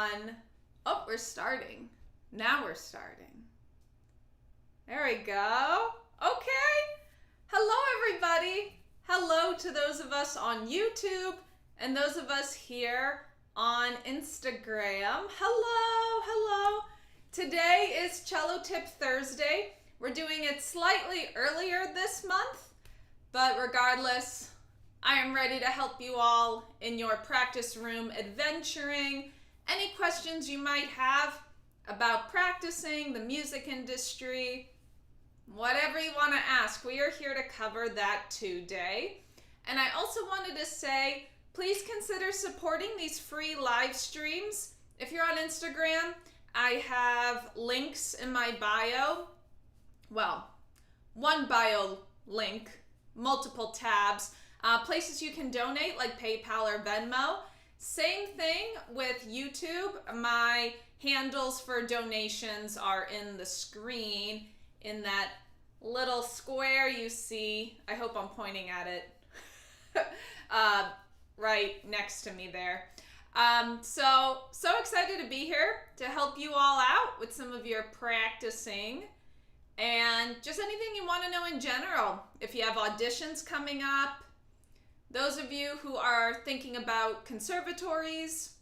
everyone. Oh, we're starting. Now we're starting. There we go. Okay. Hello, everybody. Hello to those of us on YouTube and those of us here on Instagram. Hello. Today is Cello Tip Thursday. We're doing it slightly earlier this month, but regardless, I am ready to help you all in your practice room adventuring. Any questions you might have about practicing, the music industry, whatever you want to ask, we are here to cover that today. And I also wanted to say, please consider supporting these free live streams. If you're on Instagram, I have links in my bio. Well, one bio link, multiple tabs. Places you can donate like PayPal or Venmo. Same thing with YouTube. My handles for donations are in the screen in that little square you see. I hope I'm pointing at it right next to me there. So excited to be here to help you all out with some of your practicing and just anything you want to know in general. If you have auditions coming up, those of you who are thinking about conservatories,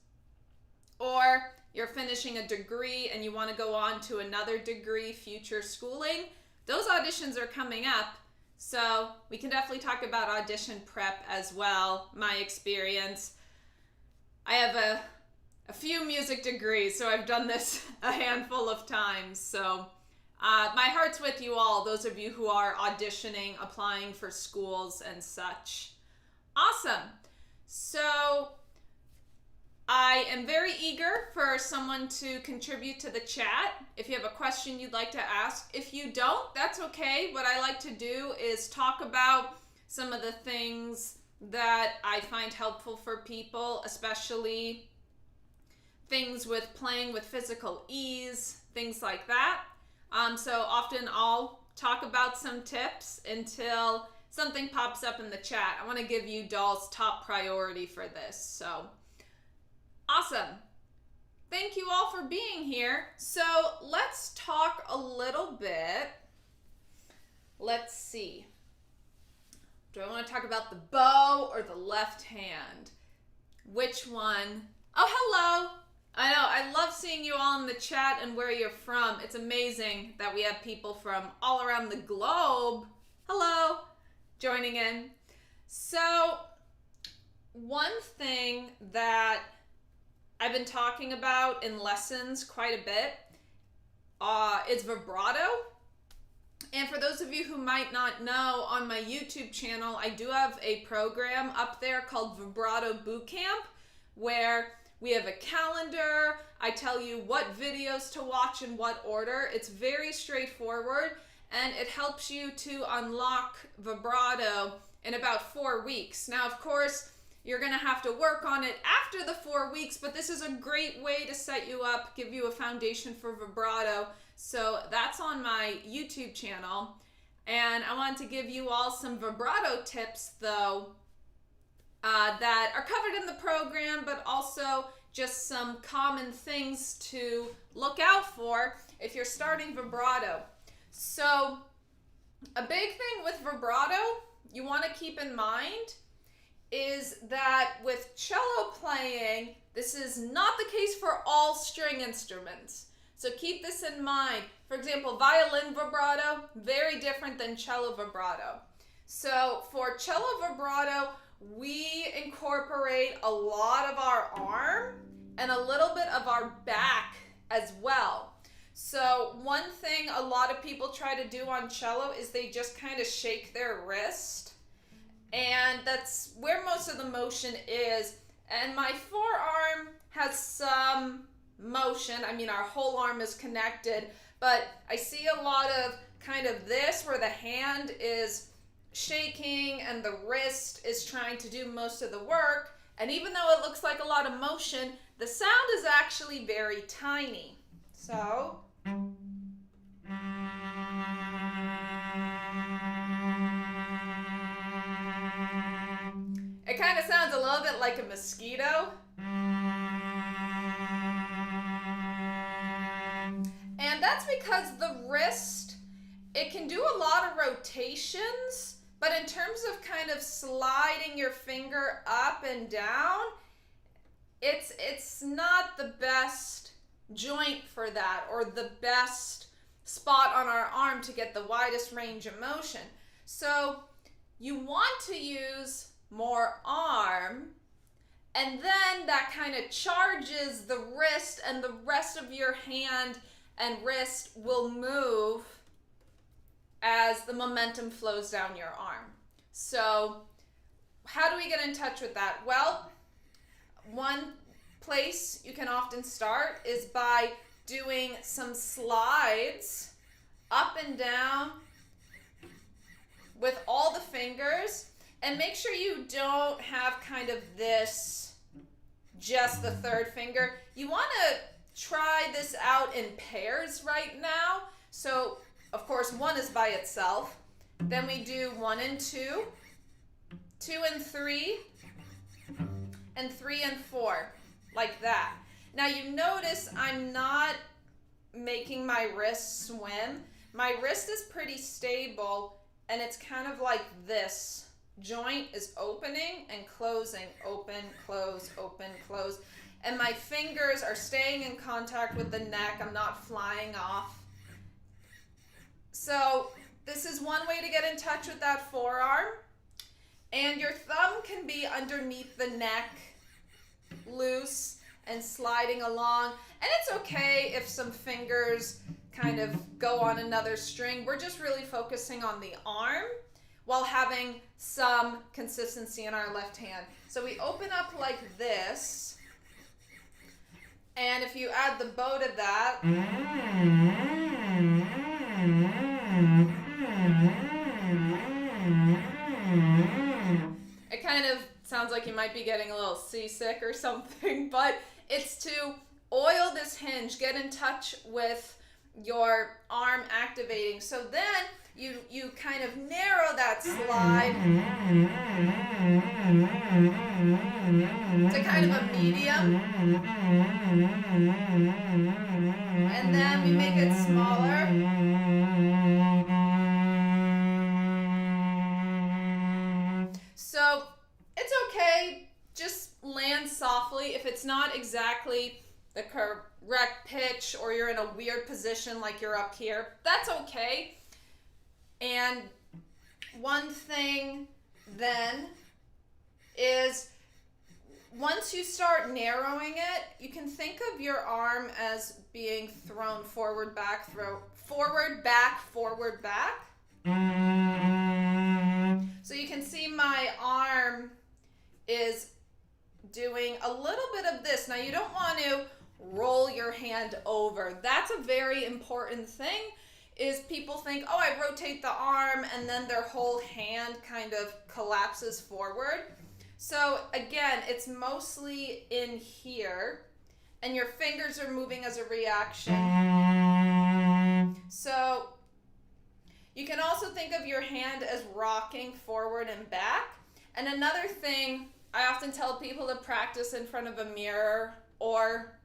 or you're finishing a degree and you want to go on to another degree, future schooling, those auditions are coming up. So we can definitely talk about audition prep as well, my experience. I have a few music degrees, so I've done this a handful of times. So my heart's with you all, those of you who are auditioning, applying for schools and such. Awesome. So I am very eager for someone to contribute to the chat. If you have a question you'd like to ask. If you don't, that's okay. What I like to do is talk about some of the things that I find helpful for people, especially things with playing with physical ease, things like that. So often I'll talk about some tips until something pops up in the chat. I want to give you Doll's top priority for this. So awesome. Thank you all for being here. So let's talk a little bit. Let's see. Do I want to talk about the bow or the left hand? Which one? Oh, hello. I know, I love seeing you all in the chat and where you're from. It's amazing that we have people from all around the globe. Hello. Joining in. So one thing that I've been talking about in lessons quite a bit is vibrato. And for those of you who might not know, on my YouTube channel, I do have a program up there called Vibrato Bootcamp, where we have a calendar. I tell you what videos to watch in what order. It's very straightforward, and it helps you to unlock vibrato in about 4 weeks. Now, of course, you're going to have to work on it after the 4 weeks, but this is a great way to set you up, give you a foundation for vibrato. So that's on my YouTube channel. And I wanted to give you all some vibrato tips, though, that are covered in the program, but also just some common things to look out for if you're starting vibrato. So a big thing with vibrato you want to keep in mind is that with cello playing, this is not the case for all string instruments. So keep this in mind. For example, violin vibrato, very different than cello vibrato. So for cello vibrato, we incorporate a lot of our arm and a little bit of our back as well. So one thing a lot of people try to do on cello is they just kind of shake their wrist. And that's where most of the motion is. And my forearm has some motion. I mean, our whole arm is connected. But I see a lot of kind of this where the hand is shaking and the wrist is trying to do most of the work. And even though it looks like a lot of motion, the sound is actually very tiny. So it kind of sounds a little bit like a mosquito. that's because the wrist, it can do a lot of rotations, but in terms of kind of sliding your finger up and down, it's not the best joint for that, or the best spot on our arm to get the widest range of motion. So you want to use more arm, and then that kind of charges the wrist, and the rest of your hand and wrist will move as the momentum flows down your arm. So how do we get in touch with that? Well, one place you can often start is by doing some slides up and down with all the fingers, and make sure you don't have kind of this, just the third finger. You want to try this out in pairs right now. So of course, 1 is by itself. Then we do 1 and 2, 2 and 3, and 3 and 4, like that. Now you notice I'm not making my wrist swim. My wrist is pretty stable, and it's kind of like this. Joint is opening and closing, open, close, open, close. And my fingers are staying in contact with the neck. I'm not flying off. So this is one way to get in touch with that forearm. And your thumb can be underneath the neck, loose and sliding along. And it's okay if some fingers kind of go on another string. We're just really focusing on the arm while having some consistency in our left hand. So we open up like this. And if you add the bow to that, it kind of sounds like you might be getting a little seasick or something, but it's to oil this hinge, get in touch with your arm activating. So then you kind of narrow that slide to kind of a medium, and then we make it smaller. So it's okay, just land softly. If it's not exactly the correct pitch, or you're in a weird position like you're up here, that's okay. And one thing then is, once you start narrowing it, you can think of your arm as being thrown forward, back, forward, back, forward, back. So you can see my arm is doing a little bit of this. Now you don't want to roll your hand over. That's a very important thing, is people think, oh, I rotate the arm, and then their whole hand kind of collapses forward. So again, it's mostly in here, and your fingers are moving as a reaction. So you can also think of your hand as rocking forward and back. And another thing, I often tell people to practice in front of a mirror, or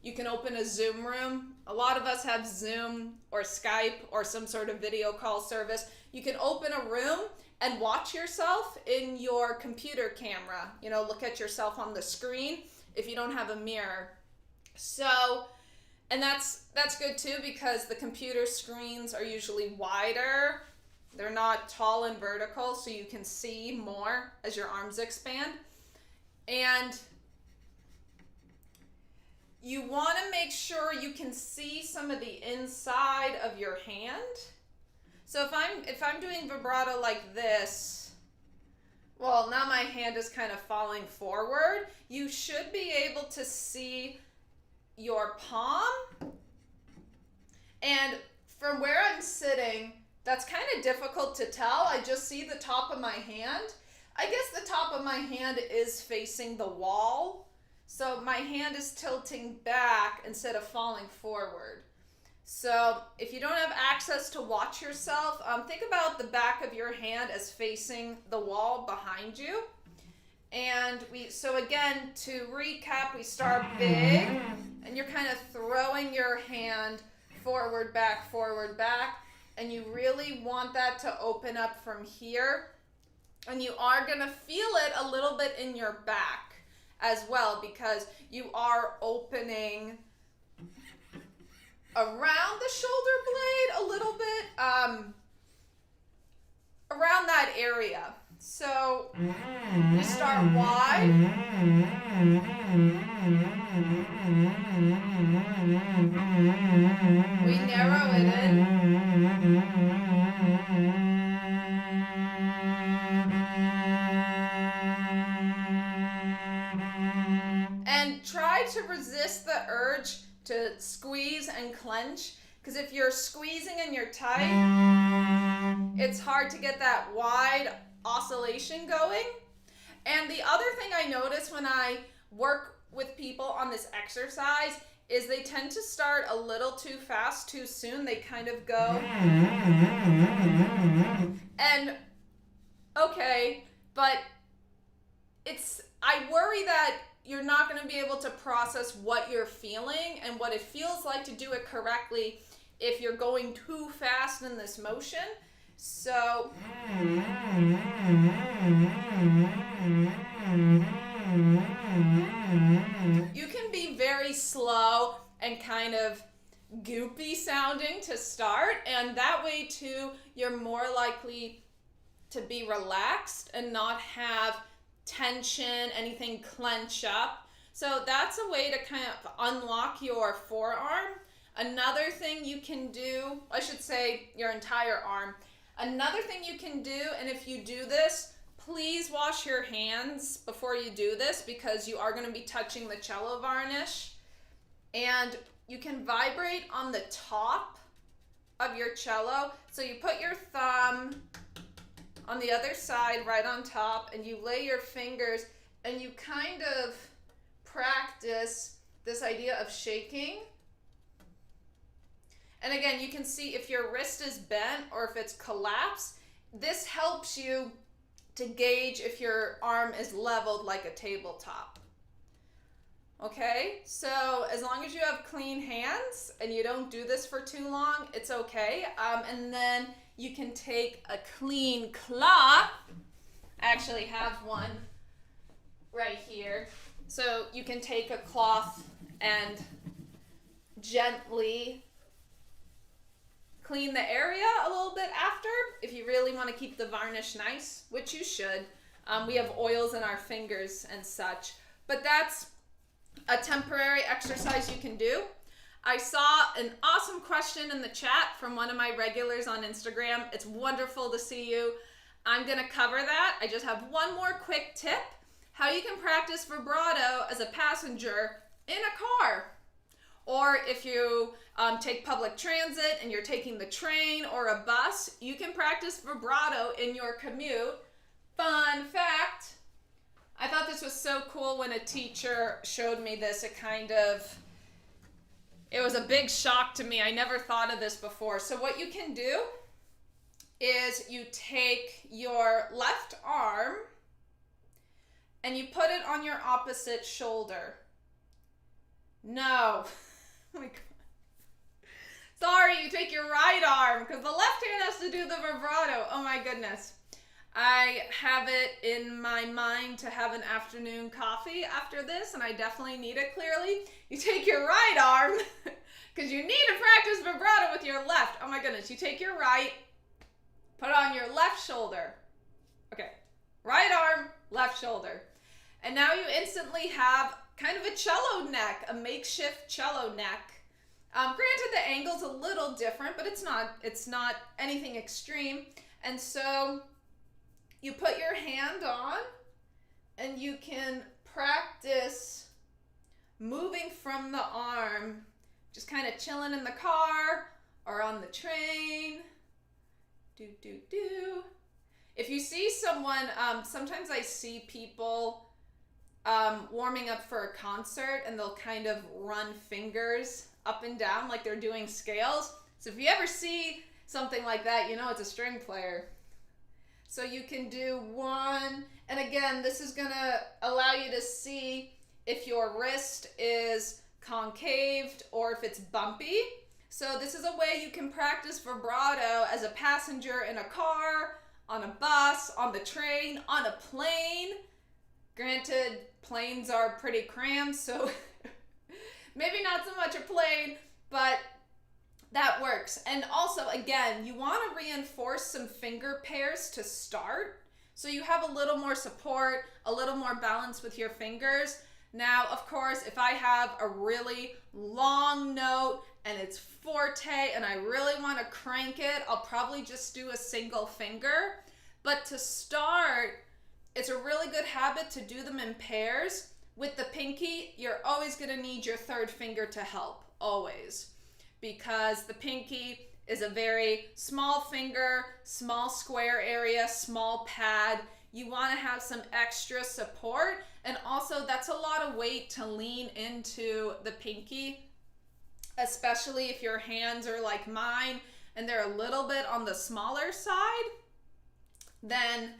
you can open a Zoom room. A lot of us have Zoom or Skype or some sort of video call service. You can open a room and watch yourself in your computer camera. You know, look at yourself on the screen if you don't have a mirror. So, and that's good too, because the computer screens are usually wider. They're not tall and vertical, so you can see more as your arms expand. And you want to make sure you can see some of the inside of your hand. So if I'm doing vibrato like this, well, now my hand is kind of falling forward. You should be able to see your palm. And from where I'm sitting, that's kind of difficult to tell. I just see the top of my hand. I guess the top of my hand is facing the wall. So my hand is tilting back instead of falling forward. So if you don't have access to watch yourself, think about the back of your hand as facing the wall behind you. And so again, to recap, we start big, and you're kind of throwing your hand forward, back, forward, back. And you really want that to open up from here. And you are going to feel it a little bit in your back as well, because you are opening around the shoulder blade a little bit, around that area. So you start wide. We narrow it in. And try to resist the urge to squeeze and clench, because if you're squeezing and you're tight, it's hard to get that wide oscillation going. And the other thing I notice when I work with people on this exercise is they tend to start a little too fast too soon. They kind of go, and okay, but I worry that you're not going to be able to process what you're feeling and what it feels like to do it correctly if you're going too fast in this motion. So you can be very slow and kind of goopy sounding to start, and that way too you're more likely to be relaxed and not have tension, anything clench up. So that's a way to kind of unlock your forearm. Another thing you can do, I should say your entire arm. Another thing you can do, and if you do this, please wash your hands before you do this, because you are going to be touching the cello varnish. And you can vibrate on the top of your cello. So you put your thumb on the other side right on top, and you lay your fingers, and you kind of practice this idea of shaking. And again, you can see if your wrist is bent or if it's collapsed. This helps you to gauge if your arm is leveled like a tabletop. Okay, so as long as you have clean hands and you don't do this for too long, it's okay. And then you can take a clean cloth. I actually have one right here. So you can take a cloth and gently clean the area a little bit after, if you really want to keep the varnish nice, which you should. We have oils in our fingers and such, but that's a temporary exercise you can do. I saw an awesome question in the chat from one of my regulars on Instagram. It's wonderful to see you. I'm going to cover that. I just have one more quick tip: how you can practice vibrato as a passenger in a car. Or if you take public transit and you're taking the train or a bus, you can practice vibrato in your commute. Fun fact, I thought this was so cool when a teacher showed me this. It was a big shock to me. I never thought of this before. So what you can do is you take your left arm and you put it on your opposite shoulder. No. Oh my God. Sorry, you take your right arm, because the left hand has to do the vibrato. Oh my goodness. I have it in my mind to have an afternoon coffee after this, and I definitely need it clearly. You take your right arm, because you need to practice vibrato with your left. Oh my goodness. You take your right, put it on your left shoulder. Okay. Right arm, left shoulder. And now you instantly have kind of a cello neck, a makeshift cello neck. Granted, the angle's a little different, but it's not anything extreme. And so you put your hand on, and you can practice moving from the arm, just kind of chilling in the car or on the train. Do, do, do. If you see someone, sometimes I see people warming up for a concert, and they'll kind of run fingers up and down like they're doing scales. So if you ever see something like that, you know it's a string player. So you can do one, and again, this is gonna allow you to see if your wrist is concaved or if it's bumpy. So this is a way you can practice vibrato as a passenger in a car, on a bus, on the train, on a plane. Granted, planes are pretty cramped, so maybe not so much a plane, but that works. And also, again, you want to reinforce some finger pairs to start, so you have a little more support, a little more balance with your fingers. Now, of course, if I have a really long note and it's forte and I really want to crank it, I'll probably just do a single finger. But to start, it's a really good habit to do them in pairs. With the pinky, you're always going to need your third finger to help, always. Because the pinky is a very small finger, small square area, small pad. You want to have some extra support, and also that's a lot of weight to lean into the pinky, especially if your hands are like mine and they're a little bit on the smaller side, then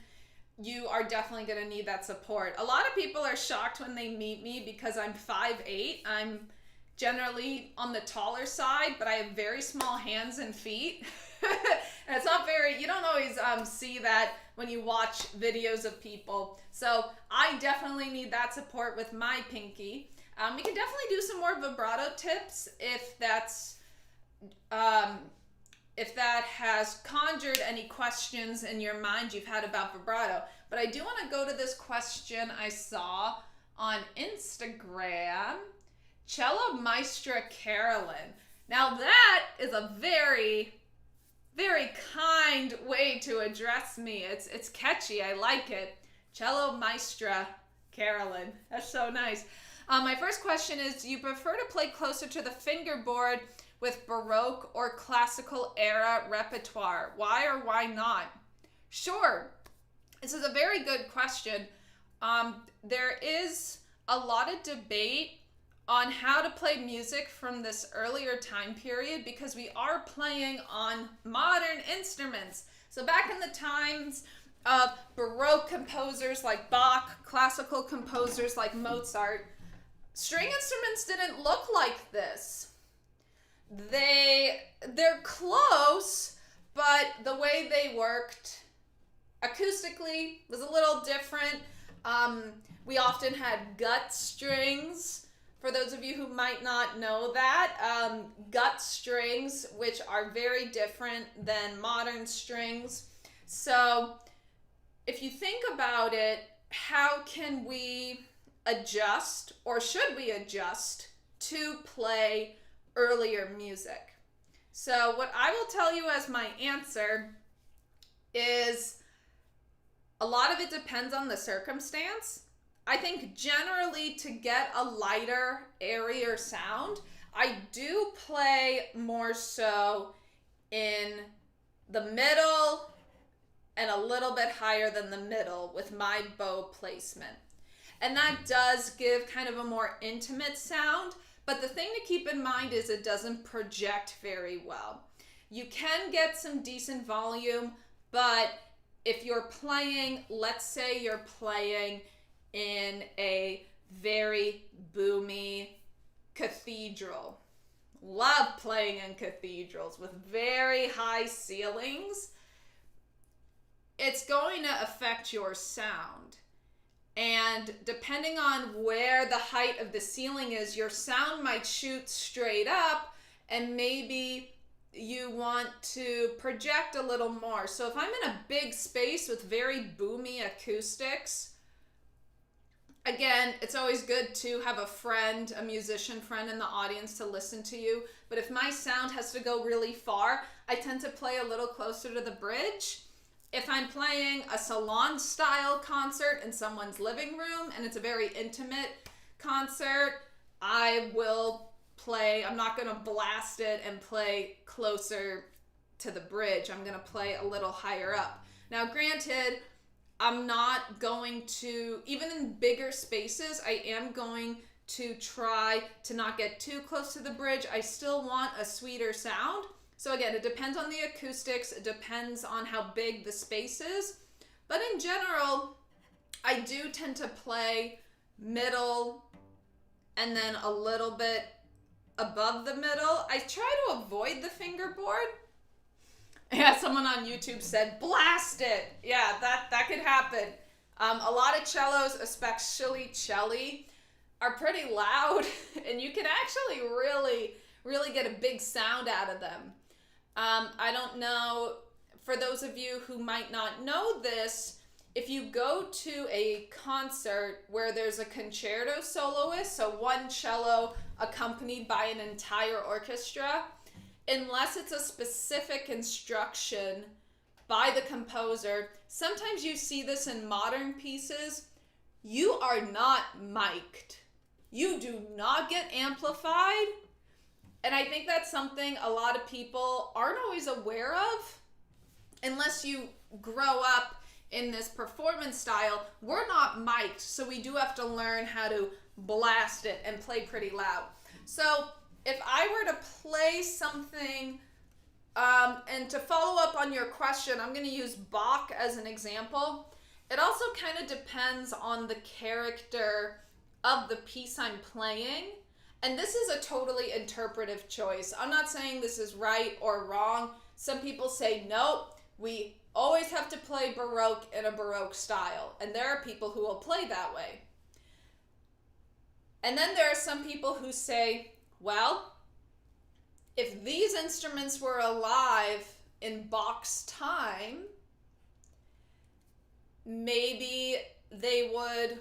you are definitely going to need that support. A lot of people are shocked when they meet me because I'm 5'8". I'm generally on the taller side, but I have very small hands and feet. And it's not very, you don't always see that when you watch videos of people. So I definitely need that support with my pinky. We can definitely do some more vibrato tips if that's, if that has conjured any questions in your mind you've had about vibrato. But I do want to go to this question I saw on Instagram. Cello Maestra Carolyn. Now that is a very, very kind way to address me. It's catchy. I like it. Cello Maestra Carolyn. That's so nice. My first question is, do you prefer to play closer to the fingerboard with Baroque or classical era repertoire? Why or why not? Sure. This is a very good question. There is a lot of debate on how to play music from this earlier time period because we are playing on modern instruments. So back in the times of Baroque composers like Bach, classical composers like Mozart, string instruments didn't look like this. They're close, but the way they worked acoustically was a little different. We often had gut strings. For those of you who might not know that, gut strings, which are very different than modern strings. So if you think about it, how can we adjust, or should we adjust, to play earlier music? So what I will tell you as my answer is a lot of it depends on the circumstance. I think generally to get a lighter, airier sound, I do play more so in the middle and a little bit higher than the middle with my bow placement. And that does give kind of a more intimate sound, but the thing to keep in mind is it doesn't project very well. You can get some decent volume, but if you're playing, let's say you're playing in a very boomy cathedral. Love playing in cathedrals with very high ceilings. It's going to affect your sound. And depending on where the height of the ceiling is, your sound might shoot straight up, and maybe you want to project a little more. So if I'm in a big space with very boomy acoustics, again, it's always good to have a friend, a musician friend in the audience to listen to you. But if my sound has to go really far, I tend to play a little closer to the bridge. If I'm playing a salon-style concert in someone's living room and it's a very intimate concert, I will play, I'm not going to blast it and play closer to the bridge. I'm going to play a little higher up. Now, granted, I'm not going to, even in bigger spaces, I am going to try to not get too close to the bridge. I still want a sweeter sound. So again, it depends on the acoustics. It depends on how big the space is. But in general, I do tend to play middle and then a little bit above the middle. I try to avoid the fingerboard. Yeah, someone on YouTube said, blast it. Yeah, that could happen. A lot of cellos, especially celli, are pretty loud, and you can actually really get a big sound out of them. I don't know, for those of you who might not know this, if you go to a concert where there's a concerto soloist, so one cello accompanied by an entire orchestra, unless it's a specific instruction by the composer, sometimes you see this in modern pieces, you are not mic'd. You do not get amplified. And I think that's something a lot of people aren't always aware of. Unless you grow up in this performance style, we're not mic'd, so we do have to learn how to blast it and play pretty loud. So if I were to play something, and to follow up on your question, I'm going to use Bach as an example. It also kind of depends on the character of the piece I'm playing. And this is a totally interpretive choice. I'm not saying this is right or wrong. Some people say, nope, we always have to play Baroque in a Baroque style. And there are people who will play that way. And then there are some people who say, well, if these instruments were alive in Bach's time, maybe they would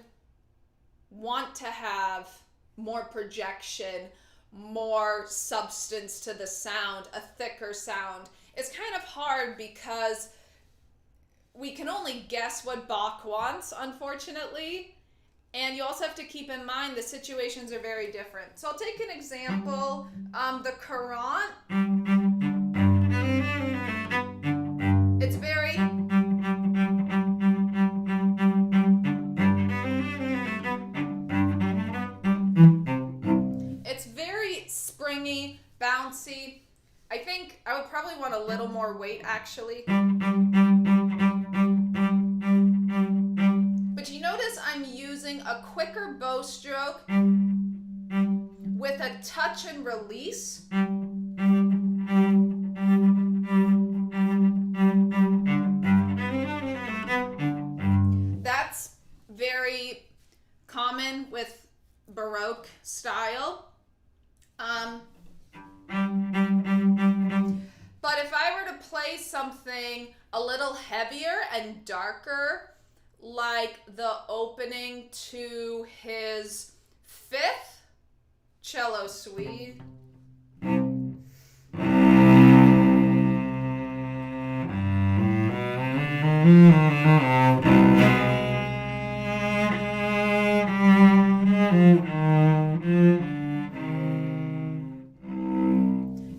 want to have more projection, more substance to the sound, a thicker sound. It's kind of hard because we can only guess what Bach wants, unfortunately. And you also have to keep in mind the situations are very different. So I'll take an example, the Courant. It's very... It's very springy, bouncy. I think I would probably want a little more weight, actually. But you notice I'm using a quicker bow stroke with a touch and release. That's very common with Baroque style. But if I were to play something a little heavier and darker, like the opening to his 5th cello suite,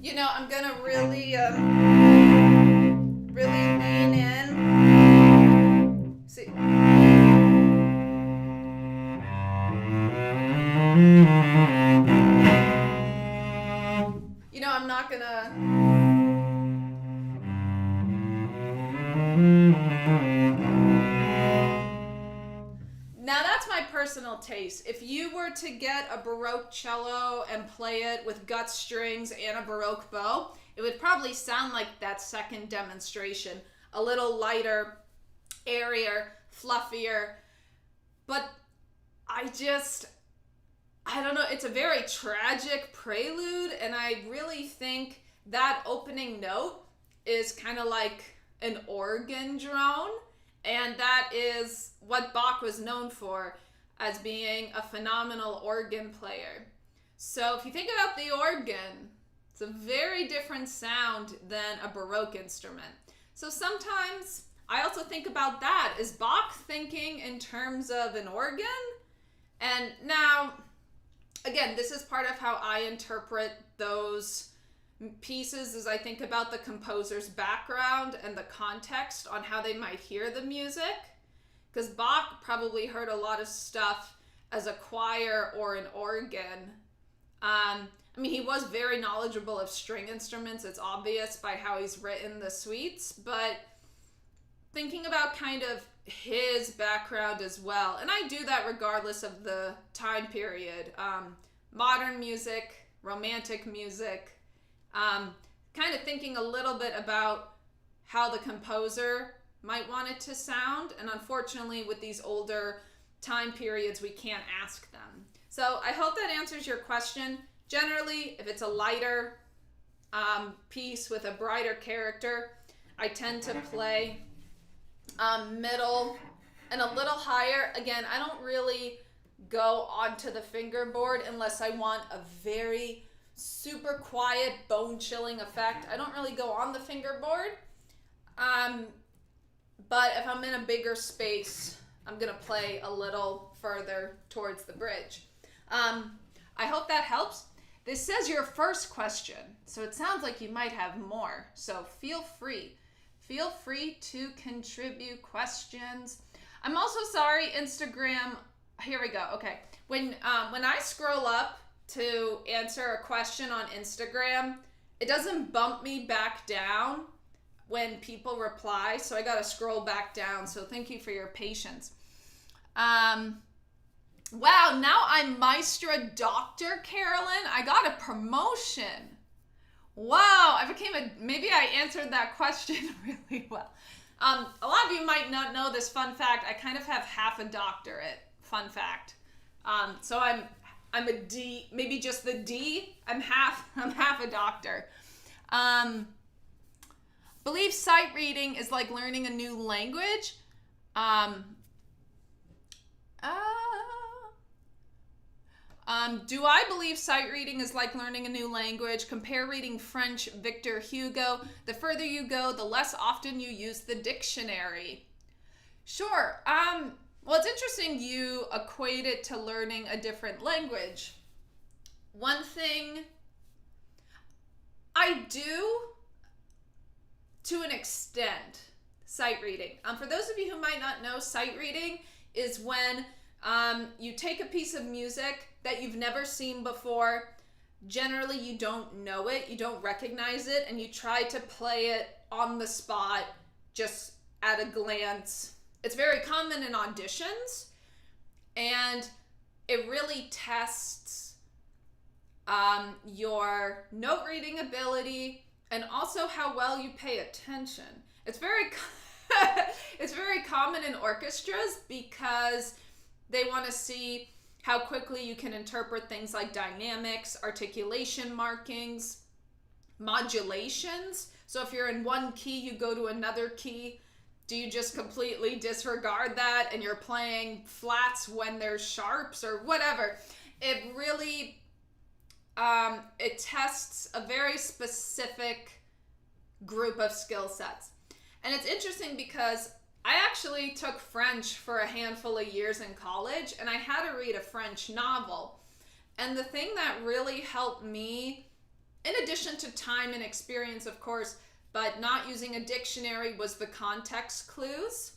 you know, I'm gonna really lean in. See. You know, I'm not gonna. Now that's my personal taste. If you were to get a Baroque cello and play it with gut strings and a Baroque bow, it would probably sound like that second demonstration. A little lighter, airier, fluffier. But I don't know, it's a very tragic prelude, and I really think that opening note is kind of like an organ drone, and that is what Bach was known for, as being a phenomenal organ player. So if you think about the organ, it's a very different sound than a Baroque instrument. So sometimes I also think about that. Is Bach thinking in terms of an organ? And now, again, this is part of how I interpret those pieces, as I think about the composer's background and the context on how they might hear the music. Because Bach probably heard a lot of stuff as a choir or an organ. I mean, he was very knowledgeable of string instruments. It's obvious by how he's written the suites, but thinking about kind of his background as well. And I do that regardless of the time period. Modern music, romantic music, kind of thinking a little bit about how the composer might want it to sound. And unfortunately, with these older time periods, we can't ask them. So I hope that answers your question. Generally, if it's a lighter piece with a brighter character, I tend to play middle and a little higher. Again, I don't really go onto the fingerboard unless I want a very super quiet, bone-chilling effect. I don't really go on the fingerboard. But if I'm in a bigger space, I'm going to play a little further towards the bridge. I hope that helps. This says your first question, so it sounds like you might have more. So feel free. Feel free to contribute questions. I'm also sorry, Instagram. Here we go. Okay. When I scroll up to answer a question on Instagram, it doesn't bump me back down when people reply, so I gotta scroll back down. So thank you for your patience. Wow, now I'm Maestra Dr. Carolyn. I got a promotion. Wow, maybe I answered that question really well. A lot of you might not know this fun fact. I kind of have half a doctorate, fun fact. So I'm a D, maybe just the D. I'm half a doctor. Believe sight reading is like learning a new language. Do I believe sight reading is like learning a new language? Compare reading French, Victor Hugo. The further you go, the less often you use the dictionary. Sure. Well, it's interesting you equate it to learning a different language. One thing I do, to an extent, sight reading. For those of you who might not know, sight reading is when you take a piece of music that you've never seen before. Generally, you don't know it, you don't recognize it, and you try to play it on the spot, just at a glance. It's very common in auditions, and it really tests your note reading ability and also how well you pay attention. It's very common in orchestras because they want to see how quickly you can interpret things like dynamics, articulation markings, modulations. So if you're in one key, you go to another key. Do you just completely disregard that and you're playing flats when there's sharps or whatever? It really, it tests a very specific group of skill sets. And it's interesting because I actually took French for a handful of years in college, and I had to read a French novel. And the thing that really helped me, in addition to time and experience, of course, but not using a dictionary, was the context clues.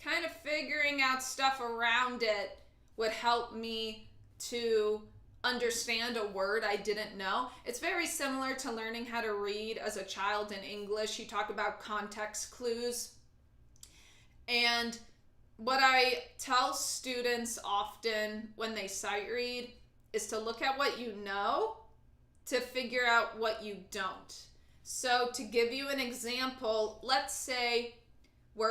Kind of figuring out stuff around it would help me to understand a word I didn't know. It's very similar to learning how to read as a child in English. You talk about context clues. And what I tell students often when they sight read is to look at what you know to figure out what you don't. So to give you an example, let's say we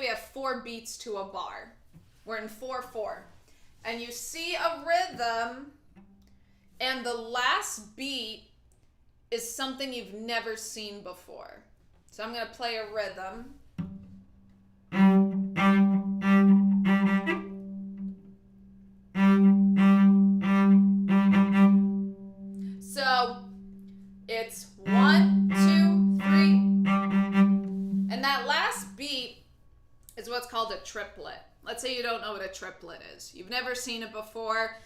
have 4 beats to a bar. We're in 4/4. And you see a rhythm, and the last beat is something you've never seen before. So I'm going to play a rhythm. So it's 1, 2, 3. And that last beat is what's called a triplet. Let's say you don't know what a triplet is. You've never seen it before,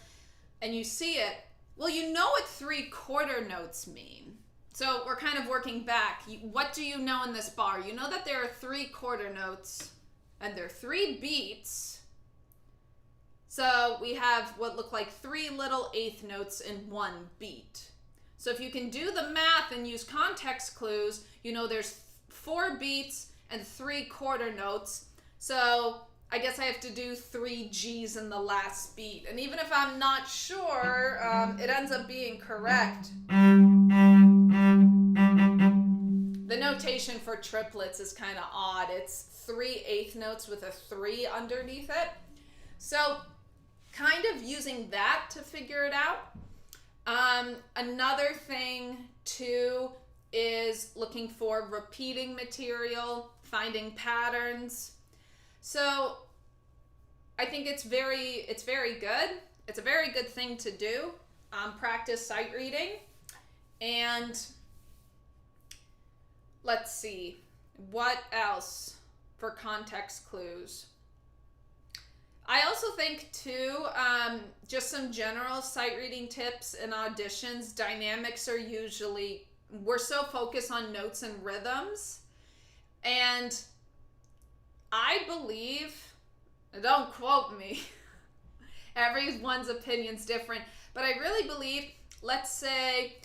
and you see it. Well, you know what 3/4 notes mean. So we're kind of working back. What do you know in this bar? You know that there are 3/4 notes, and there are 3 beats. So we have what look like 3 little eighth notes in one beat. So if you can do the math and use context clues, you know there's 4 beats and 3/4 notes. So I guess I have to do 3 G's in the last beat. And even if I'm not sure, it ends up being correct. The notation for triplets is kind of odd. It's 3 eighth notes with a 3 underneath it. So kind of using that to figure it out. Another thing too is looking for repeating material, finding patterns. So I think it's very good. It's a very good thing to do. Practice sight reading. And let's see, what else for context clues? I also think too, just some general sight reading tips in auditions. Dynamics are usually, we're so focused on notes and rhythms. And I believe, don't quote me, everyone's opinion's different, but I really believe, let's say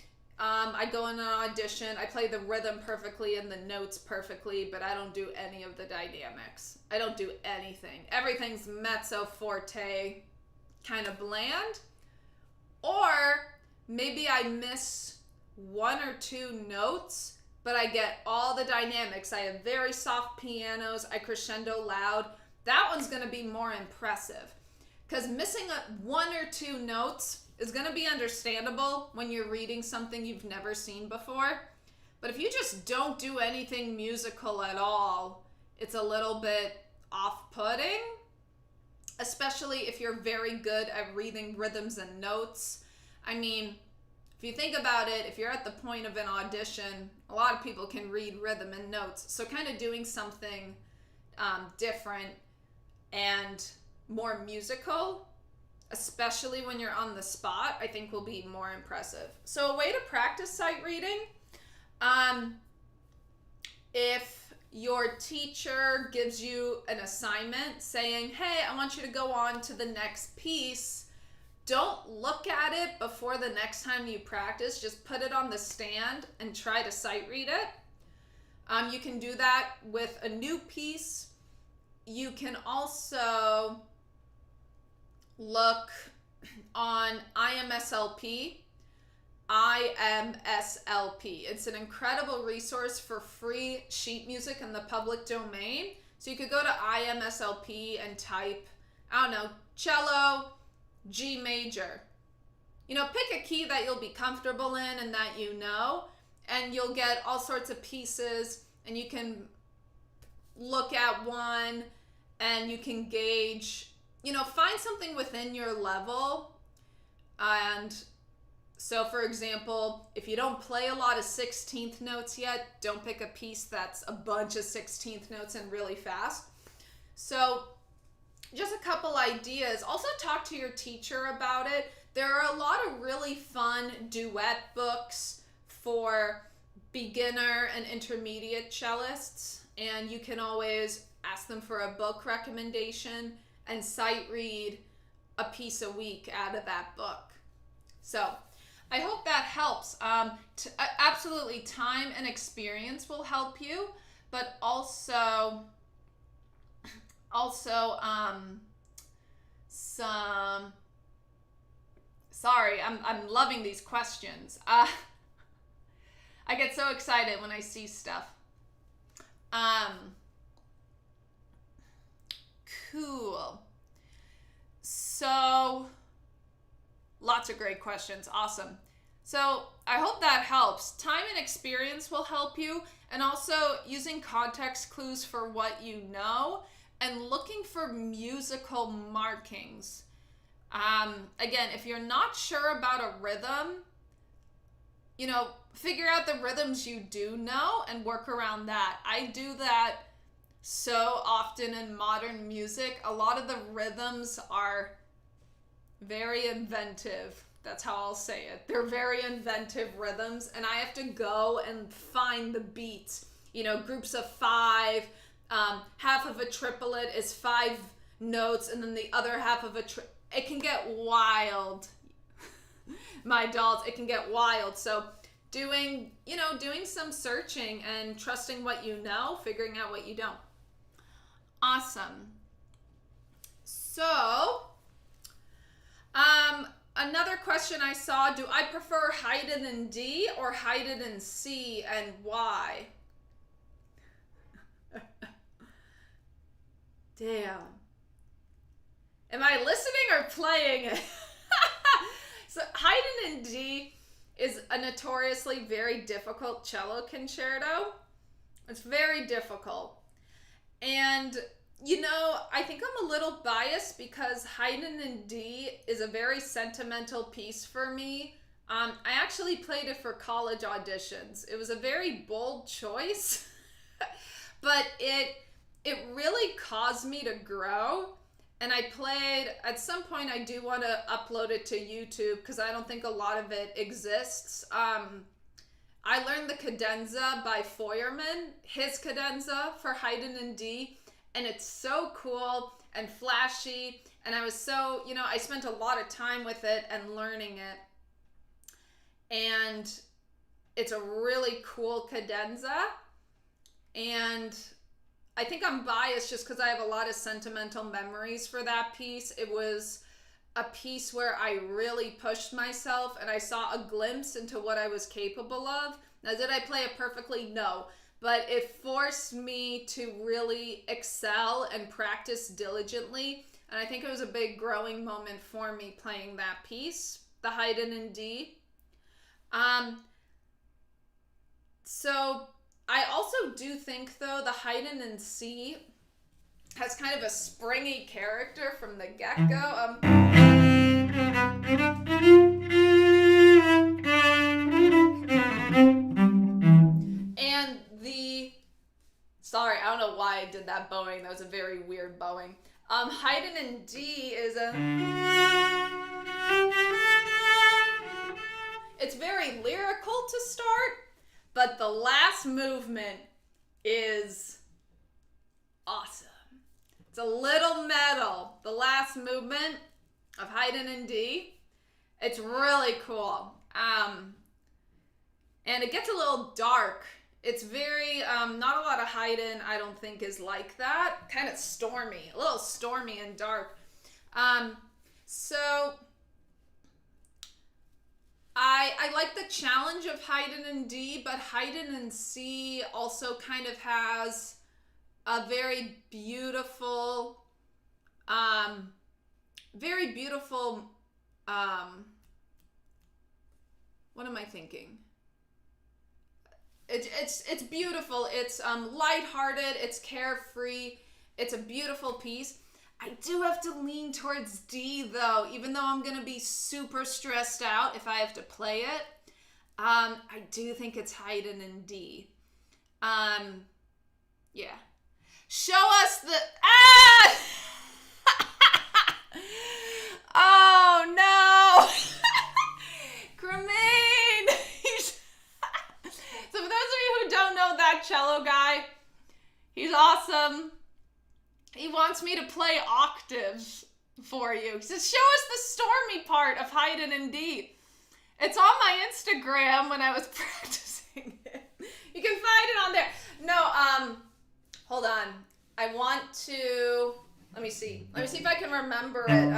I go in an audition, I play the rhythm perfectly and the notes perfectly, but I don't do any of the dynamics. I don't do anything. Everything's mezzo forte, kind of bland. Or maybe I miss 1 or 2 notes, but I get all the dynamics. I have very soft pianos, I crescendo loud. That one's gonna be more impressive. Because missing 1 or 2 notes is going to be understandable when you're reading something you've never seen before. But if you just don't do anything musical at all, it's a little bit off-putting, especially if you're very good at reading rhythms and notes. I mean, if you think about it, if you're at the point of an audition, a lot of people can read rhythm and notes. So kind of doing something different and more musical, especially when you're on the spot, I think will be more impressive. So a way to practice sight reading, if your teacher gives you an assignment saying, hey, I want you to go on to the next piece, don't look at it before the next time you practice. Just put it on the stand and try to sight read it. You can do that with a new piece. You can also look on IMSLP. It's an incredible resource for free sheet music in the public domain. So you could go to IMSLP and type, I don't know, cello, G major. You know, pick a key that you'll be comfortable in and that you know, and you'll get all sorts of pieces, and you can look at one and you can gauge, you know, find something within your level. And so, for example, if you don't play a lot of 16th notes yet, don't pick a piece that's a bunch of 16th notes and really fast. So just a couple ideas. Also talk to your teacher about it. There are a lot of really fun duet books for beginner and intermediate cellists, and you can always ask them for a book recommendation and sight read a piece a week out of that book. So I hope that helps. Absolutely, time and experience will help you, but also some. Sorry, I'm loving these questions. I get so excited when I see stuff. Cool. So, lots of great questions. Awesome. So, I hope that helps. Time and experience will help you, and also using context clues for what you know and looking for musical markings. Again, if you're not sure about a rhythm, you know, figure out the rhythms you do know and work around that. I do that so often in modern music. A lot of the rhythms are very inventive. That's how I'll say it. They're very inventive rhythms, and I have to go and find the beats. You know, groups of 5, half of a triplet is 5 notes, and then the other half of it can get wild. My dolls, it can get wild. So doing some searching and trusting what you know, figuring out what you don't. Awesome. So, another question I saw, do I prefer Haydn in D or Haydn in C, and why? Damn. Am I listening or playing it? So Haydn in D is a notoriously very difficult cello concerto. It's very difficult. And, you know, I think I'm a little biased because Haydn in D is a very sentimental piece for me. I actually played it for college auditions. It was a very bold choice, but it really caused me to grow. And I played, at some point I do want to upload it to YouTube because I don't think a lot of it exists. I learned the cadenza by Feuermann, his cadenza for Haydn in D, and it's so cool and flashy, and I was so, you know, I spent a lot of time with it and learning it, and it's a really cool cadenza, and I think I'm biased just because I have a lot of sentimental memories for that piece. It was a piece where I really pushed myself and I saw a glimpse into what I was capable of. Now, did I play it perfectly? No. But it forced me to really excel and practice diligently. And I think it was a big growing moment for me playing that piece, the Haydn in D. So I also do think, though, the Haydn in C has kind of a springy character from the get-go. And sorry, I don't know why I did that bowing. That was a very weird bowing. Haydn in D is it's very lyrical to start, but the last movement is awesome. It's a little metal. The last movement of Haydn in D. It's really cool. And it gets a little dark. It's very, not a lot of Haydn, I don't think, is like that. Kind of stormy, a little stormy and dark. So I like the challenge of Haydn in D, but Haydn in C also kind of has a very beautiful, what am I thinking? It's beautiful. It's lighthearted. It's carefree. It's a beautiful piece. I do have to lean towards D, though, even though I'm going to be super stressed out if I have to play it. I do think it's Haydn in D. Yeah. Show us the... Ah! Oh, no! Cremane! So for those of you who don't know that cello guy, he's awesome. He wants me to play octaves for you. He says, show us the stormy part of Haydn in D. It's on my Instagram when I was practicing it. You can find it on there. No, hold on. I want to, let me see. Let me see if I can remember it.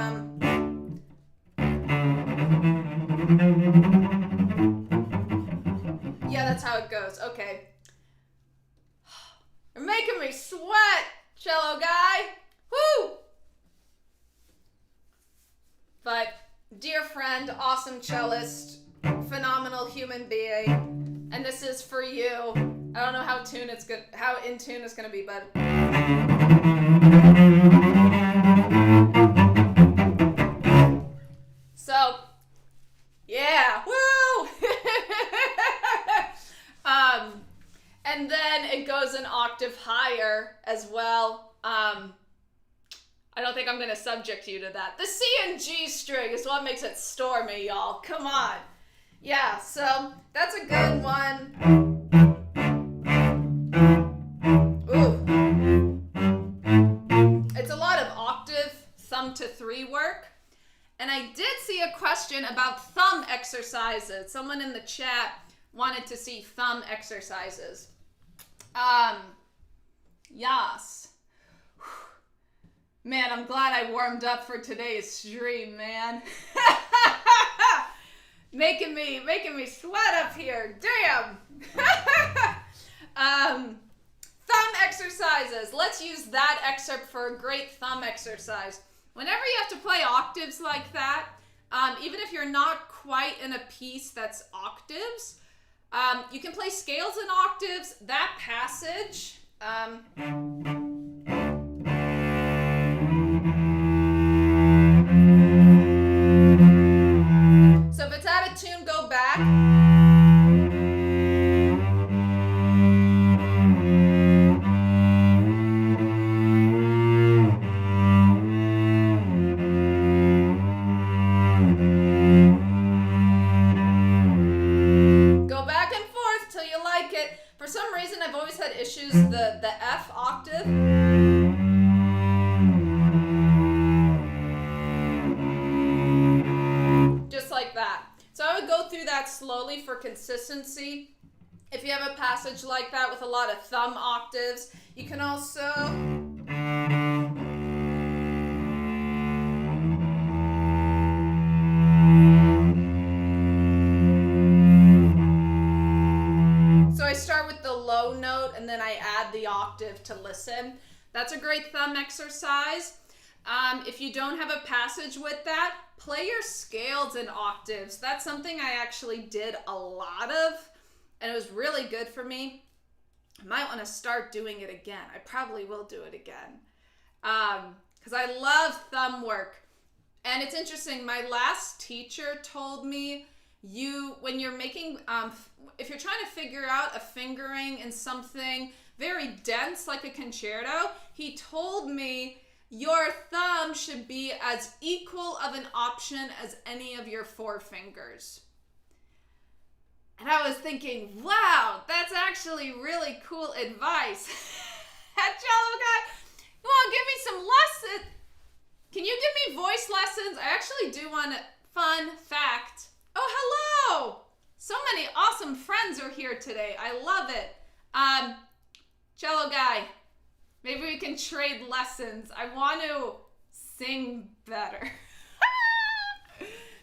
Yeah, that's how it goes. Okay. You're making me sweat, cello guy. Woo! But dear friend, awesome cellist, phenomenal human being, and this is for you. I don't know how in tune it's gonna be, but so yeah, woo! And then it goes an octave higher as well. I don't think I'm going to subject you to that. The C and G string is what makes it stormy, y'all. Come on. Yeah, so that's a good one. Ooh. It's a lot of octave thumb to 3 work. And I did see a question about thumb exercises. Someone in the chat wanted to see thumb exercises. Yes. Man, I'm glad I warmed up for today's stream, man. making me sweat up here. Damn. Thumb exercises. Let's use that excerpt for a great thumb exercise. Whenever you have to play octaves like that, even if you're not quite in a piece that's octaves, you can play scales in octaves. That passage, so if it's out of tune, go back. For some reason, I've always had issues the F octave. Just like that. So I would go through that slowly for consistency. If you have a passage like that with a lot of thumb octaves, you can also... I start with the low note and then I add the octave to listen. That's a great thumb exercise. If you don't have a passage with that, play your scales in octaves. That's something I actually did a lot of, and it was really good for me. I might want to start doing it again. I probably will do it again because I love thumb work. And it's interesting, my last teacher told me when you're making, if you're trying to figure out a fingering in something very dense like a concerto, he told me your thumb should be as equal of an option as any of your four fingers. And I was thinking, wow, that's actually really cool advice. ThatCelloGuy, you want to give me some lessons? Can you give me voice lessons? I actually do want a fun fact. Oh, hello! So many awesome friends are here today. I love it. ThatCelloGuy, maybe we can trade lessons. I want to sing better.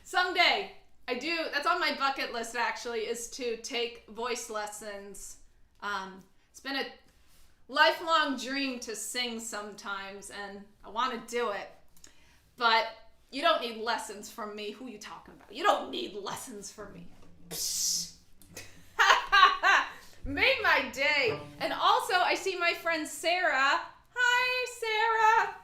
Someday. I do. That's on my bucket list, actually, is to take voice lessons. It's been a lifelong dream to sing sometimes, and I want to do it. But you don't need lessons from me. Who are you talking about? You don't need lessons from me. Made my day. And also, I see my friend Sarah. Hi, Sarah.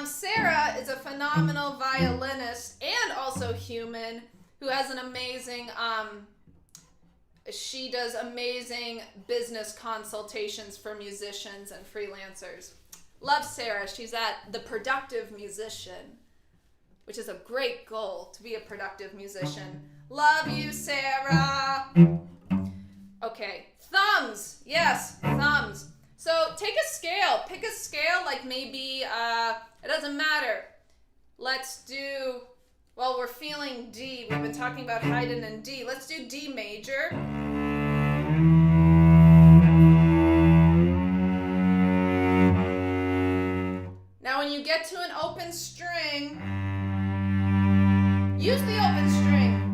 Sarah is a phenomenal violinist and also human who has an amazing, she does amazing business consultations for musicians and freelancers. Love Sarah. She's at The Productive Musician, which is a great goal, to be a productive musician. Love you, Sarah. Okay, thumbs. Yes, thumbs. So take a scale. Pick a scale, like maybe, it doesn't matter. Let's do, well, we're feeling D. We've been talking about Haydn and D. Let's do D major. Now when you get to an open string, use the open string.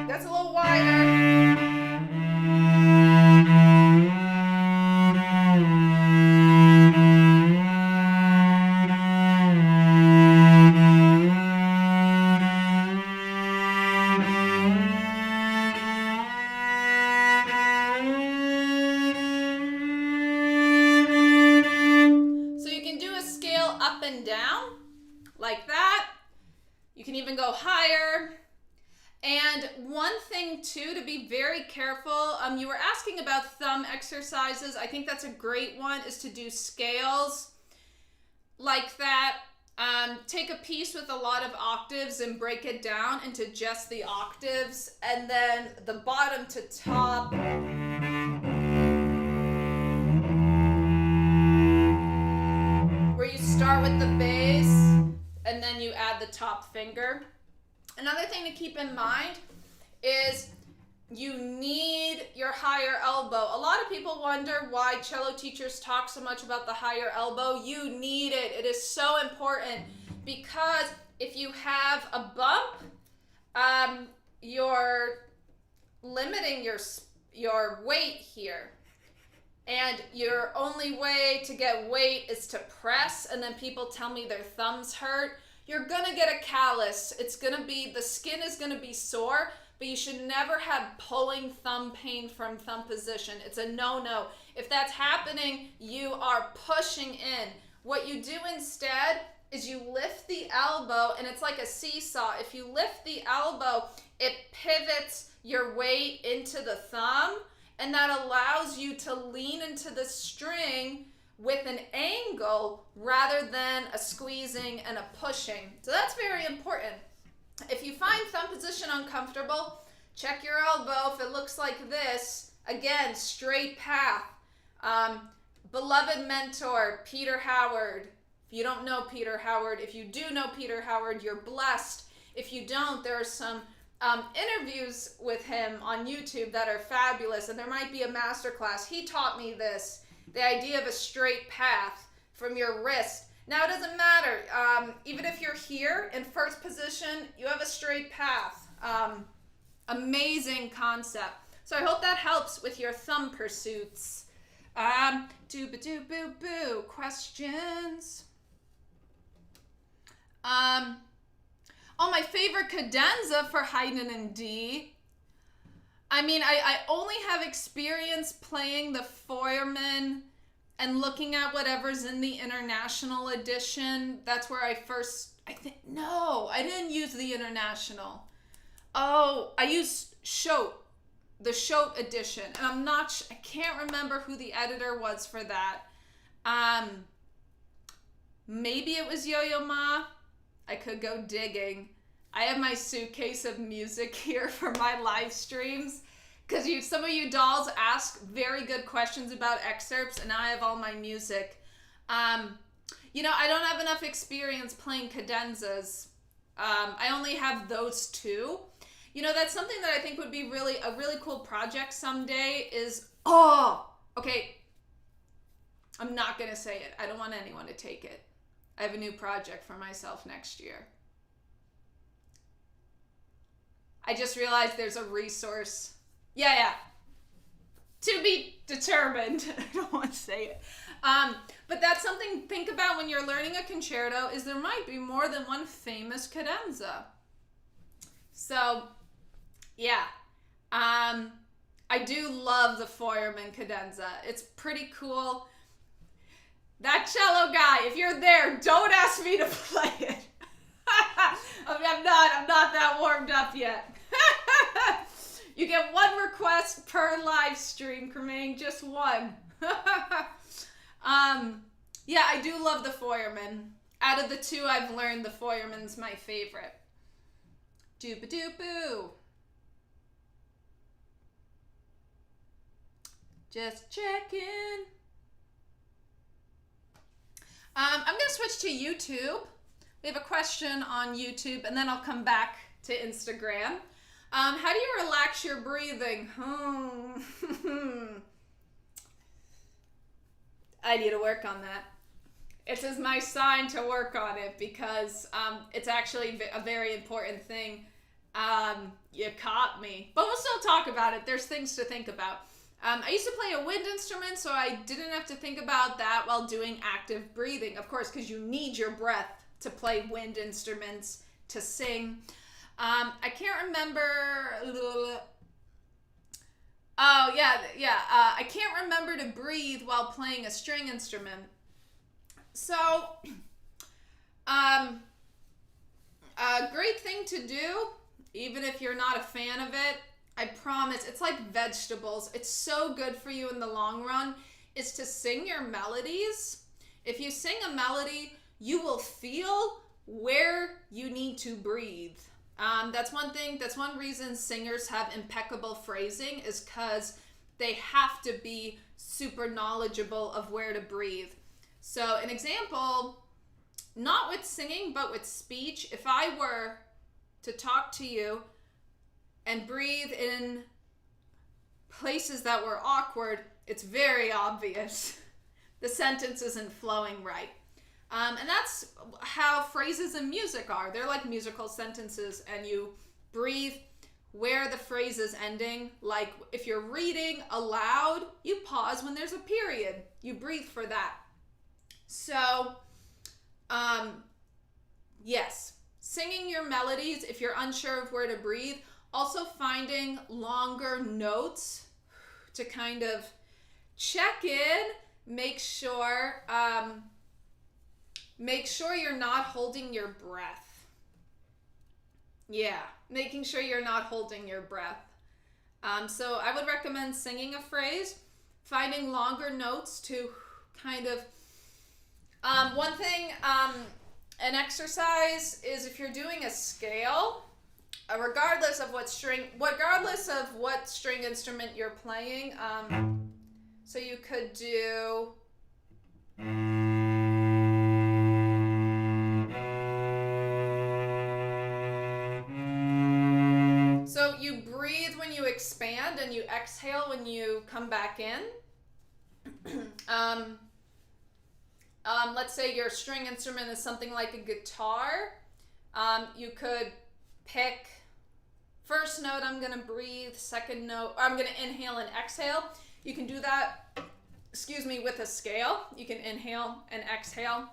That's a little wider. Like that. You can even go higher. And one thing too, to be very careful, you were asking about thumb exercises. I think that's a great one, is to do scales like that. Take a piece with a lot of octaves and break it down into just the octaves, and then the bottom to top. Where you start start with the bass and then you add the top finger. Another thing to keep in mind is you need your higher elbow. A lot of people wonder why cello teachers talk so much about the higher elbow. You need it. It is so important because if you have a bump, you're limiting your weight here. And your only way to get weight is to press, and then people tell me their thumbs hurt. You're gonna get a callus. The skin is gonna be sore, but you should never have pulling thumb pain from thumb position. It's a no-no. If that's happening, you are pushing in. What you do instead is you lift the elbow, and it's like a seesaw. If you lift the elbow, it pivots your weight into the thumb, and that allows you to lean into the string with an angle rather than a squeezing and a pushing. So that's very important. If you find thumb position uncomfortable, check your elbow. If it looks like this, again, straight path. Beloved mentor, Peter Howard. If you don't know Peter Howard, if you do know Peter Howard, you're blessed. If you don't, there are some interviews with him on YouTube that are fabulous, and there might be a masterclass. He taught me this, the idea of a straight path from your wrist. Now it doesn't matter, even if you're here in first position, you have a straight path. Amazing concept. So I hope that helps with your thumb pursuits. Doo-ba-doo-boo-boo. Questions? Oh, my favorite cadenza for Haydn and D. I mean, I only have experience playing the Feuermann and looking at whatever's in the international edition. That's where I didn't use the international. Oh, I used Schott, the Schott edition. And I can't remember who the editor was for that. Maybe it was Yo-Yo Ma. I could go digging. I have my suitcase of music here for my live streams because some of you dolls ask very good questions about excerpts, and now I have all my music. I don't have enough experience playing cadenzas. I only have those two. That's something that I think would be a really cool project someday is, okay, I'm not going to say it. I don't want anyone to take it. I have a new project for myself next year. I just realized there's a resource. Yeah. To be determined. I don't want to say it. But that's something to think about when you're learning a concerto, is there might be more than one famous cadenza. So, yeah. I do love the Feuermann cadenza. It's pretty cool. That cello guy, if you're there, don't ask me to play it. I'm not that warmed up yet. You get one request per live stream, Kermane, just one. Yeah, I do love the Feuermann. Out of the two I've learned, the Feuermann's my favorite. Doo-ba-doo-boo. Just checking. I'm going to switch to YouTube. We have a question on YouTube, and then I'll come back to Instagram. How do you relax your breathing? I need to work on that. It is my sign to work on it because it's actually a very important thing. You caught me. But we'll still talk about it. There's things to think about. I used to play a wind instrument, so I didn't have to think about that while doing active breathing. Of course, because you need your breath to play wind instruments, to sing. I can't remember. I can't remember to breathe while playing a string instrument. So, a great thing to do, even if you're not a fan of it, I promise, it's like vegetables. It's so good for you in the long run, is to sing your melodies. If you sing a melody, you will feel where you need to breathe. That's one thing, that's one reason singers have impeccable phrasing, is because they have to be super knowledgeable of where to breathe. So an example, not with singing, but with speech. If I were to talk to you and breathe in places that were awkward, it's very obvious the sentence isn't flowing right. And that's how phrases in music are. They're like musical sentences, and you breathe where the phrase is ending. Like if you're reading aloud, you pause when there's a period. You breathe for that. So, yes, singing your melodies if you're unsure of where to breathe. Also finding longer notes to kind of check in, make sure you're not holding your breath. Yeah, making sure you're not holding your breath. So I would recommend singing a phrase, finding longer notes to kind of, one thing, an exercise is if you're doing a scale, regardless of what string instrument you're playing, so you could do, so you breathe when you expand and you exhale when you come back in. Let's say your string instrument is something like a guitar. You could pick first note, I'm going to breathe, second note, I'm going to inhale and exhale. You can do that, with a scale. You can inhale and exhale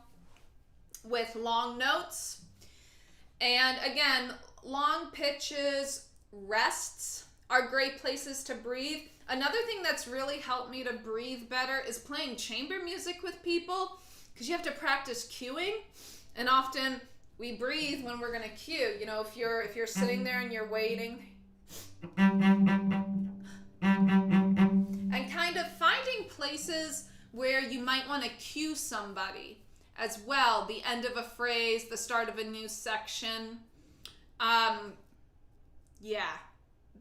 with long notes. And again, long pitches, rests are great places to breathe. Another thing that's really helped me to breathe better is playing chamber music with people, because you have to practice cueing, and often we breathe when we're going to cue. You know, if you're sitting there and you're waiting, and kind of finding places where you might want to cue somebody as well, the end of a phrase, the start of a new section. Yeah,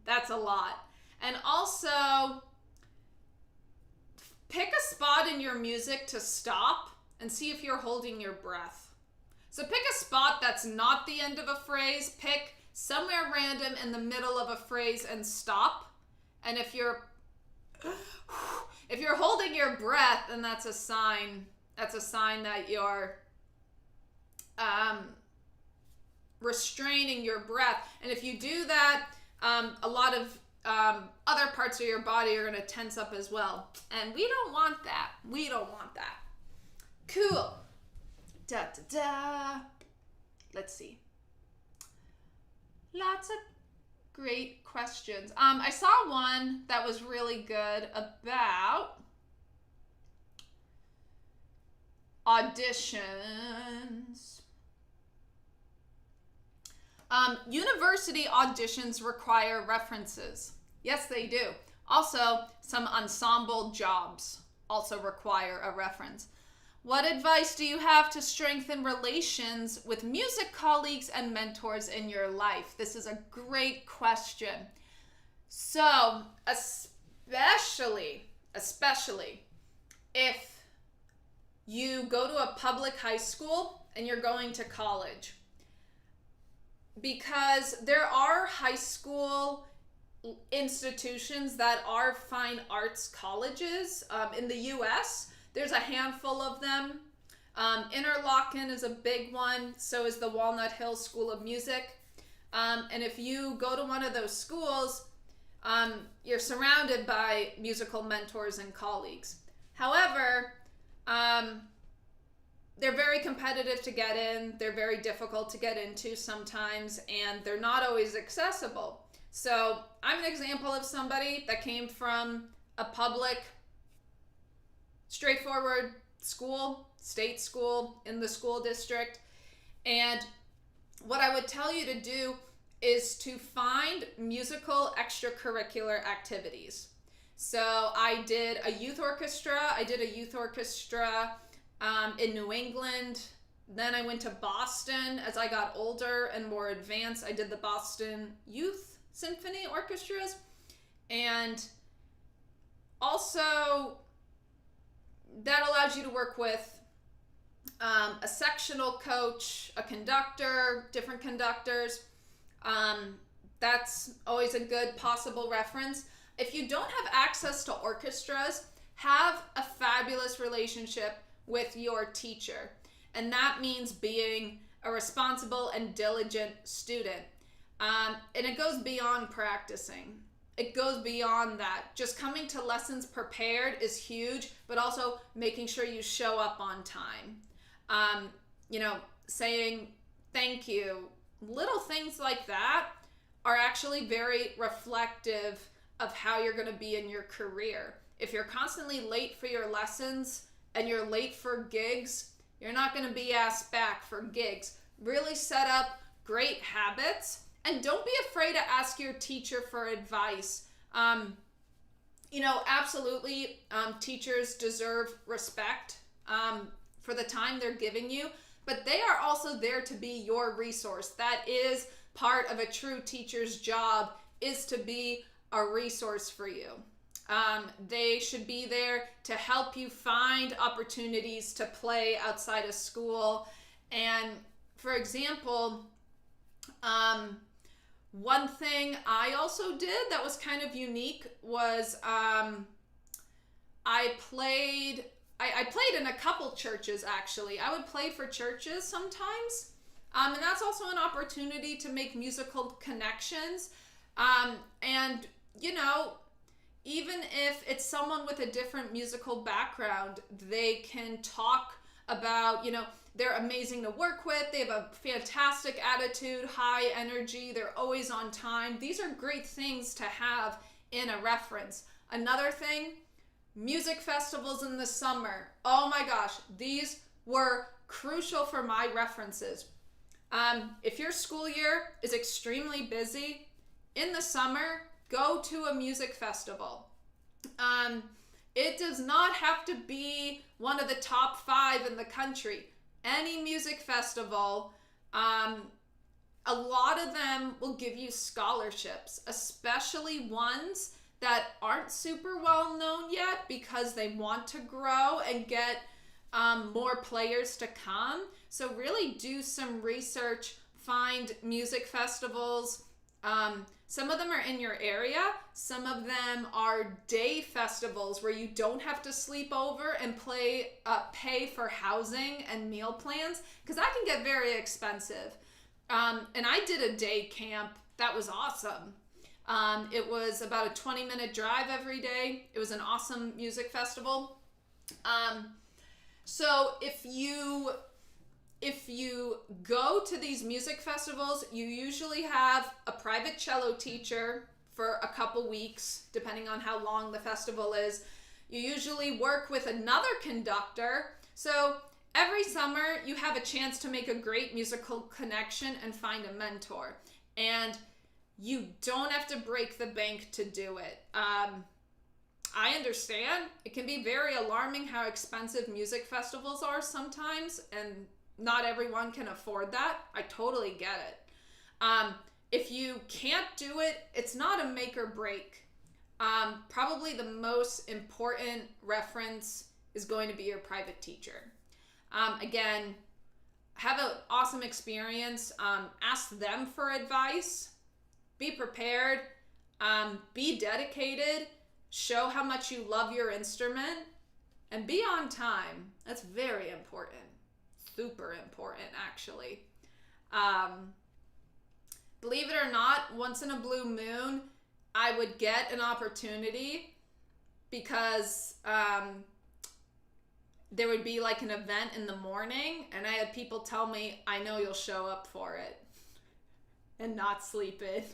that's a lot. And also pick a spot in your music to stop and see if you're holding your breath. So pick a spot that's not the end of a phrase. Pick somewhere random in the middle of a phrase and stop. And if you're holding your breath, then that's a sign that you're restraining your breath. And if you do that, a lot of other parts of your body are going to tense up as well. And we don't want that. We don't want that. Cool. Da da da. Let's see. Lots of great questions. I saw one that was really good about auditions. University auditions require references. Yes, they do. Also, some ensemble jobs also require a reference. What advice do you have to strengthen relations with music colleagues and mentors in your life? This is a great question. So, especially if you go to a public high school and you're going to college, because there are high school institutions that are fine arts colleges in the US. There's a handful of them. Interlochen is a big one. So is the Walnut Hill School of Music. And if you go to one of those schools, you're surrounded by musical mentors and colleagues. However, they're very competitive to get in. They're very difficult to get into sometimes, and they're not always accessible. So I'm an example of somebody that came from a public, straightforward school, state school in the school district. And what I would tell you to do is to find musical extracurricular activities. So I did a youth orchestra. In New England. Then I went to Boston as I got older and more advanced. I did the Boston Youth Symphony Orchestras. And also that allows you to work with a sectional coach, a conductor, different conductors. That's always a good possible reference. If you don't have access to orchestras, have a fabulous relationship with your teacher. And that means being a responsible and diligent student. And it goes beyond practicing. It goes beyond that. Just coming to lessons prepared is huge, but also making sure you show up on time. Saying thank you, little things like that are actually very reflective of how you're going to be in your career. If you're constantly late for your lessons and you're late for gigs, you're not going to be asked back for gigs. Really set up great habits, and don't be afraid to ask your teacher for advice. Absolutely, teachers deserve respect for the time they're giving you, but they are also there to be your resource. That is part of a true teacher's job, is to be a resource for you. They should be there to help you find opportunities to play outside of school. And for example, one thing I also did that was kind of unique was I played in a couple churches, actually. I would play for churches sometimes. And that's also an opportunity to make musical connections. Even if it's someone with a different musical background, they can talk about, they're amazing to work with. They have a fantastic attitude, high energy. They're always on time. These are great things to have in a reference. Another thing, music festivals in the summer. Oh my gosh, these were crucial for my references. If your school year is extremely busy, in the summer, go to a music festival. It does not have to be one of the top 5 in the country. Any music festival, a lot of them will give you scholarships, especially ones that aren't super well known yet because they want to grow and get more players to come. So really do some research, find music festivals. Some of them are in your area. Some of them are day festivals where you don't have to sleep over and pay for housing and meal plans, because that can get very expensive. And I did a day camp. That was awesome. It was about a 20-minute drive every day. It was an awesome music festival. So if you go to these music festivals, you usually have a private cello teacher for a couple weeks, depending on how long the festival is. You usually work with another conductor. So every summer you have a chance to make a great musical connection and find a mentor. And you don't have to break the bank to do it. I understand it can be very alarming how expensive music festivals are sometimes, and not everyone can afford that. I totally get it. If you can't do it, it's not a make or break. Probably the most important reference is going to be your private teacher. Again, have an awesome experience. Ask them for advice. Be prepared. Be dedicated. Show how much you love your instrument. And be on time. That's very important. Super important, actually. Believe it or not, once in a blue moon, I would get an opportunity because there would be like an event in the morning, and I had people tell me, I know you'll show up for it, and not sleep in.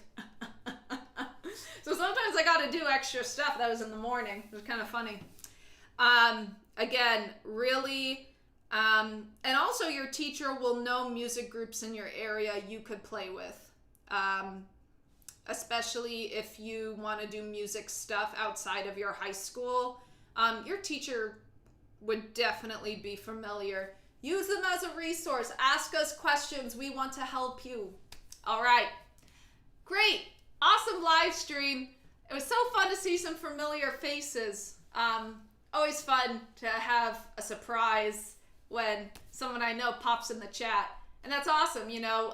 So sometimes I got to do extra stuff that was in the morning. It was kind of funny. Again, really... and also your teacher will know music groups in your area you could play with. Especially if you want to do music stuff outside of your high school. Your teacher would definitely be familiar. Use them as a resource. Ask us questions. We want to help you. All right. Great. Awesome live stream. It was so fun to see some familiar faces. Always fun to have a surprise when someone I know pops in the chat. And that's awesome, you know,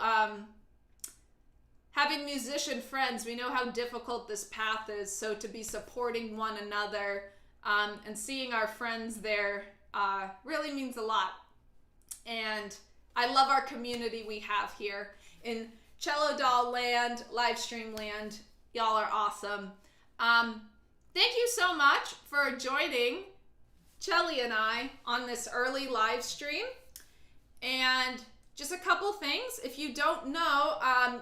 having musician friends, we know how difficult this path is, so to be supporting one another and seeing our friends there really means a lot. And I love our community we have here in Cello Doll land, Livestream land. Y'all are awesome. Thank you so much for joining Chelly and I on this early live stream. And just a couple things. If you don't know,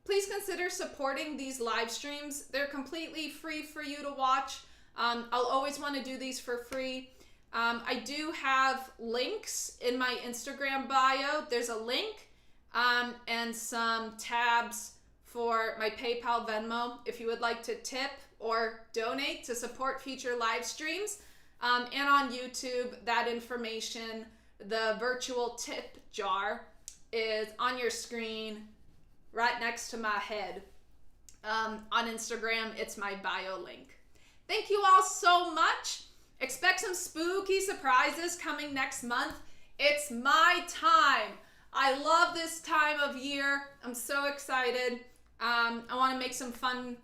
please consider supporting these live streams. They're completely free for you to watch. I'll always want to do these for free. I do have links in my Instagram bio. There's a link and some tabs for my PayPal, Venmo, if you would like to tip or donate to support future live streams. And on YouTube, that information, the virtual tip jar, is on your screen right next to my head. On Instagram, it's my bio link. Thank you all so much. Expect some spooky surprises coming next month. It's my time. I love this time of year. I'm so excited. I want to make some fun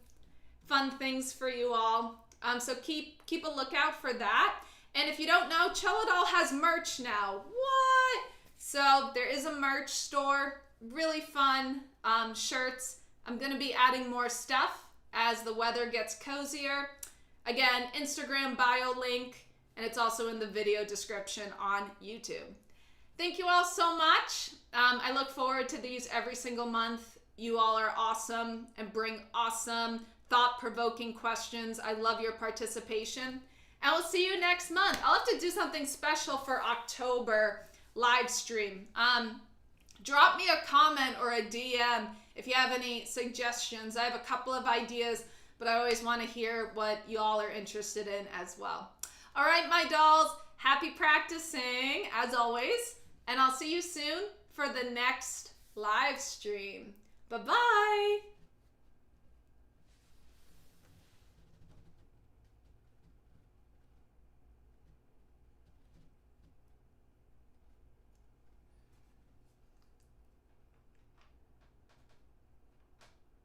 things for you all. So keep a lookout for that. And if you don't know, Cello Doll has merch now. What? So there is a merch store. Really fun shirts. I'm going to be adding more stuff as the weather gets cozier. Again, Instagram bio link, and it's also in the video description on YouTube. Thank you all so much. I look forward to these every single month. You all are awesome and bring awesome, thought-provoking questions. I love your participation. And we'll see you next month. I'll have to do something special for October live stream. Drop me a comment or a DM if you have any suggestions. I have a couple of ideas, but I always want to hear what y'all are interested in as well. All right, my dolls, happy practicing as always, and I'll see you soon for the next live stream. Bye-bye.